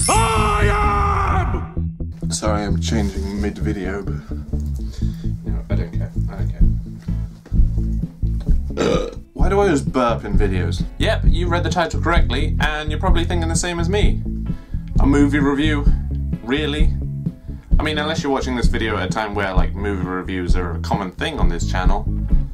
I am! Sorry, I'm changing mid-video, but... No, I don't care. I don't care. Why do I always burp in videos? Yep, you read the title correctly, and you're probably thinking the same as me. A movie review? Really? I mean, unless you're watching this video at a time where, like, movie reviews are a common thing on this channel.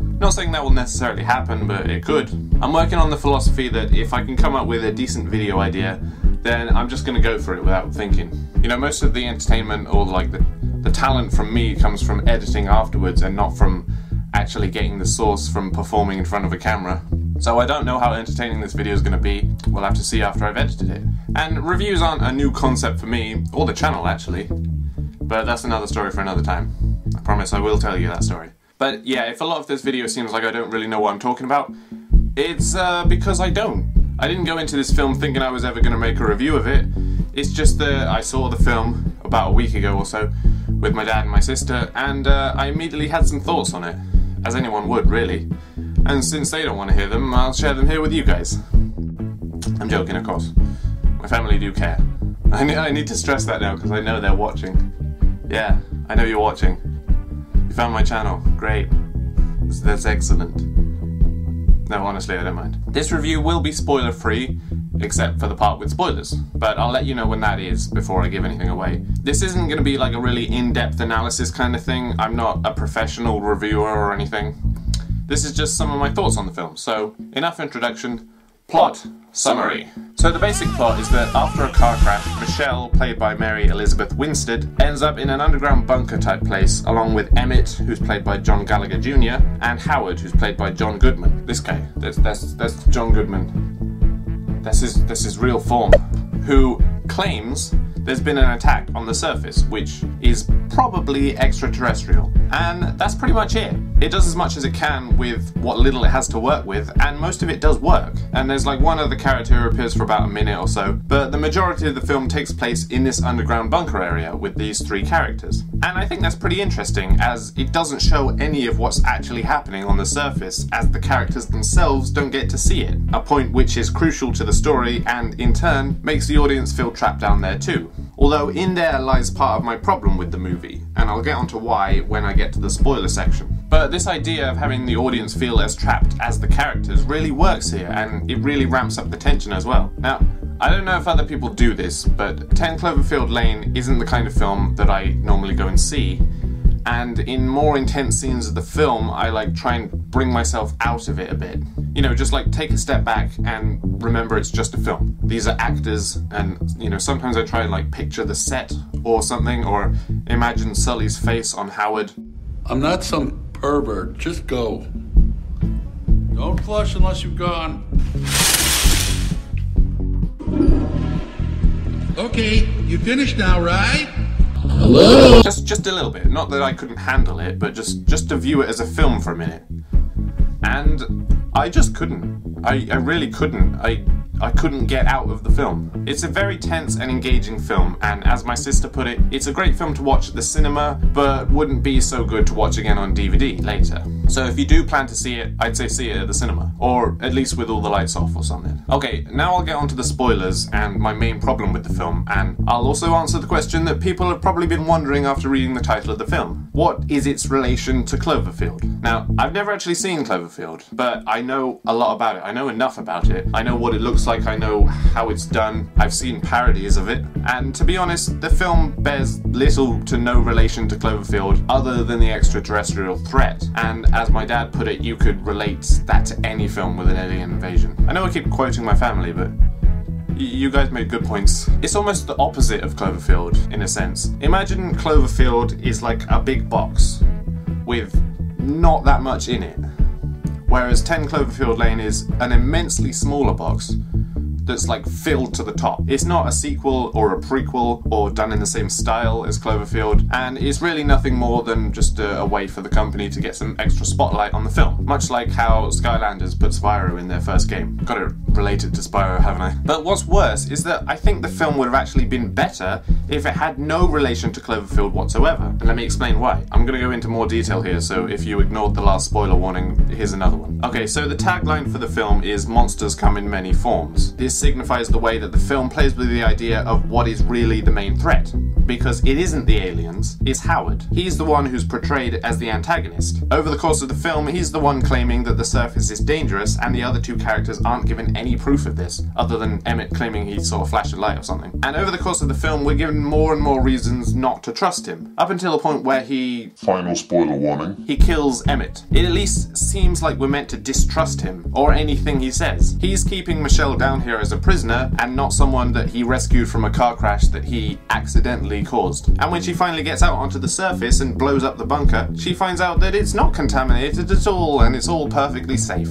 Not saying that will necessarily happen, but it could. I'm working on the philosophy that if I can come up with a decent video idea, then I'm just gonna go for it without thinking. You know, most of the entertainment or, like, the talent from me comes from editing afterwards and not from actually getting the source from performing in front of a camera. So I don't know how entertaining this video is going to be. We'll have to see after I've edited it. And reviews aren't a new concept for me, or the channel actually. But that's another story for another time. I promise I will tell you that story. But yeah, if a lot of this video seems like I don't really know what I'm talking about, it's because I don't. I didn't go into this film thinking I was ever going to make a review of it. It's just that I saw the film about a week ago or so with my dad and my sister, and I immediately had some thoughts on it. As anyone would, really. And since they don't want to hear them, I'll share them here with you guys. I'm joking, of course. My family do care. I need to stress that now, because I know they're watching. Yeah, I know you're watching. You found my channel. Great. That's excellent. No, honestly, I don't mind. This review will be spoiler-free, except for the part with spoilers. But I'll let you know when that is before I give anything away. This isn't going to be like a really in-depth analysis kind of thing. I'm not a professional reviewer or anything. This is just some of my thoughts on the film. So, enough introduction. Plot summary. So the basic plot is that after a car crash, Michelle, played by Mary Elizabeth Winstead, ends up in an underground bunker type place, along with Emmett, who's played by John Gallagher Jr., and Howard, who's played by John Goodman. This guy, that's John Goodman. That's his real form. Who claims there's been an attack on the surface, which is probably extraterrestrial. And that's pretty much it. It does as much as it can with what little it has to work with, and most of it does work. And there's like one other character who appears for about a minute or so, but the majority of the film takes place in this underground bunker area with these three characters. And I think that's pretty interesting, as it doesn't show any of what's actually happening on the surface, as the characters themselves don't get to see it. A point which is crucial to the story, and in turn, makes the audience feel trapped down there too. Although in there lies part of my problem with the movie, and I'll get onto why when I get to the spoiler section. But this idea of having the audience feel as trapped as the characters really works here, and it really ramps up the tension as well. Now, I don't know if other people do this, but 10 Cloverfield Lane isn't the kind of film that I normally go and see, and in more intense scenes of the film, I like try and bring myself out of it a bit. You know, just like take a step back and remember it's just a film. These are actors, and you know, sometimes I try and like picture the set or something, or imagine Sully's face on Howard. I'm not some pervert, just go. Don't flush unless you've gone. Okay, you finished now, right? Hello? Just a little bit. Not that I couldn't handle it, but just to view it as a film for a minute. And I just couldn't. I really couldn't. I couldn't get out of the film. It's a very tense and engaging film, and as my sister put it, it's a great film to watch at the cinema, but wouldn't be so good to watch again on DVD later. So if you do plan to see it, I'd say see it at the cinema, or at least with all the lights off or something. Okay, now I'll get on to the spoilers and my main problem with the film, and I'll also answer the question that people have probably been wondering after reading the title of the film. What is its relation to Cloverfield? Now, I've never actually seen Cloverfield, but I know a lot about it. I know enough about it. I know what it looks like, I know how it's done, I've seen parodies of it, and to be honest, the film bears little to no relation to Cloverfield other than the extraterrestrial threat, and as my dad put it, you could relate that to any film with an alien invasion. I know I keep quoting my family, but you guys made good points. It's almost the opposite of Cloverfield, in a sense. Imagine Cloverfield is like a big box with not that much in it, whereas 10 Cloverfield Lane is an immensely smaller box that's like filled to the top. It's not a sequel or a prequel or done in the same style as Cloverfield, and it's really nothing more than just a way for the company to get some extra spotlight on the film. Much like how Skylanders put Spyro in their first game. Got it related to Spyro, haven't I? But what's worse is that I think the film would have actually been better if it had no relation to Cloverfield whatsoever. And let me explain why. I'm gonna go into more detail here, so if you ignored the last spoiler warning, here's another one. Okay, so the tagline for the film is "Monsters come in many forms." This this signifies the way that the film plays with the idea of what is really the main threat. Because it isn't the aliens, it's Howard. He's the one who's portrayed as the antagonist. Over the course of the film, he's the one claiming that the surface is dangerous, and the other two characters aren't given any proof of this, other than Emmett claiming he saw a flash of light or something. And over the course of the film, we're given more and more reasons not to trust him, up until a point where he... Final spoiler warning. He kills Emmett. It at least seems like we're meant to distrust him, or anything he says. He's keeping Michelle down here as a prisoner, and not someone that he rescued from a car crash that he accidentally caused. And when she finally gets out onto the surface and blows up the bunker, she finds out that it's not contaminated at all, and it's all perfectly safe.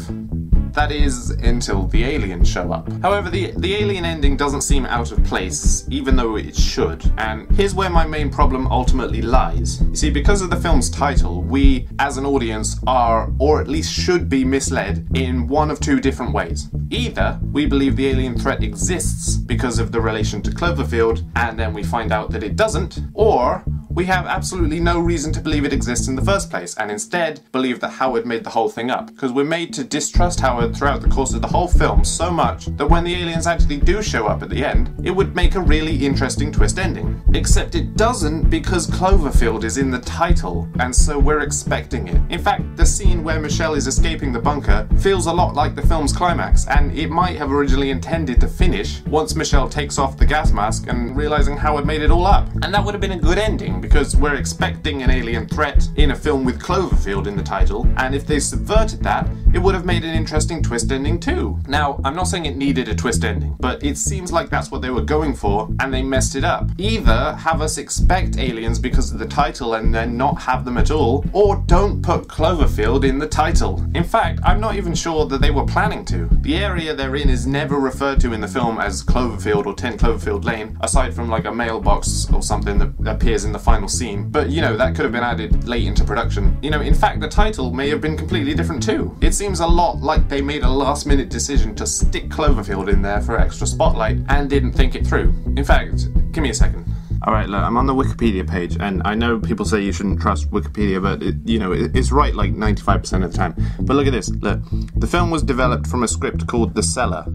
That is, until the aliens show up. However, the alien ending doesn't seem out of place, even though it should. And here's where my main problem ultimately lies. You see, because of the film's title, we, as an audience, are, or at least should be, misled in one of two different ways. Either we believe the alien threat exists because of the relation to Cloverfield, and then we find out that it doesn't, or we have absolutely no reason to believe it exists in the first place, and instead believe that Howard made the whole thing up. Because we're made to distrust Howard throughout the course of the whole film so much that when the aliens actually do show up at the end, it would make a really interesting twist ending. Except it doesn't, because Cloverfield is in the title, and so we're expecting it. In fact, the scene where Michelle is escaping the bunker feels a lot like the film's climax, and it might have originally intended to finish once Michelle takes off the gas mask and realizing Howard made it all up. And that would have been a good ending, because we're expecting an alien threat in a film with Cloverfield in the title, and if they subverted that, it would have made an interesting twist ending too. Now, I'm not saying it needed a twist ending, but it seems like that's what they were going for, and they messed it up. Either have us expect aliens because of the title and then not have them at all, or don't put Cloverfield in the title. In fact, I'm not even sure that they were planning to. The area they're in is never referred to in the film as Cloverfield or 10 Cloverfield Lane, aside from like a mailbox or something that appears in the final scene. But you know, that could have been added late into production. You know, in fact, the title may have been completely different too. It seems a lot like they made a last-minute decision to stick Cloverfield in there for extra spotlight and didn't think it through. In fact, give me a second. Alright, look, I'm on the Wikipedia page, and I know people say you shouldn't trust Wikipedia, but it's right like 95% of the time. But look at this, look. The film was developed from a script called The Cellar,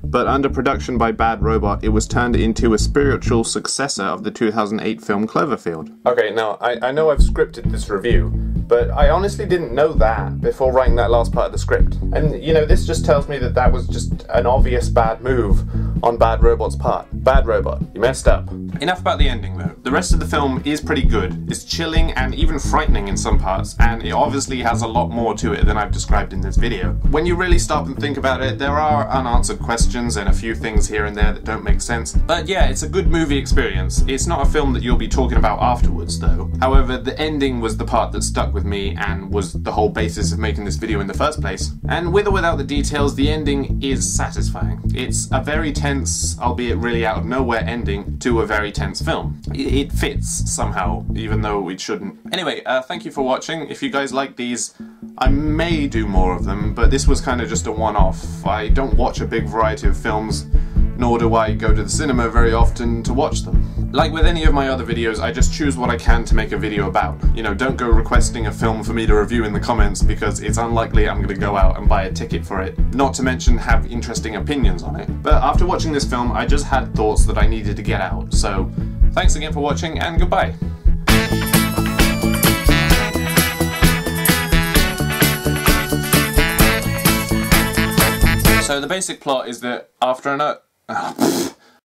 but under production by Bad Robot, it was turned into a spiritual successor of the 2008 film Cloverfield. Okay, now, I know I've scripted this review, but I honestly didn't know that before writing that last part of the script. And, you know, this just tells me that that was just an obvious bad move on Bad Robot's part. Bad Robot, you messed up. Enough about the ending, though. The rest of the film is pretty good. It's chilling and even frightening in some parts, and it obviously has a lot more to it than I've described in this video. When you really stop and think about it, there are unanswered questions and a few things here and there that don't make sense. But yeah, it's a good movie experience. It's not a film that you'll be talking about afterwards, though. However, the ending was the part that stuck with me and was the whole basis of making this video in the first place. And with or without the details, the ending is satisfying. It's a very tense, albeit really out of nowhere ending to a very tense film. It fits somehow, even though it shouldn't. Anyway, thank you for watching. If you guys like these, I may do more of them, but this was kind of just a one-off. I don't watch a big variety of films, nor do I go to the cinema very often to watch them. Like with any of my other videos, I just choose what I can to make a video about. You know, don't go requesting a film for me to review in the comments, because it's unlikely I'm going to go out and buy a ticket for it, not to mention have interesting opinions on it. But after watching this film, I just had thoughts that I needed to get out, so thanks again for watching, and goodbye. So the basic plot is that after an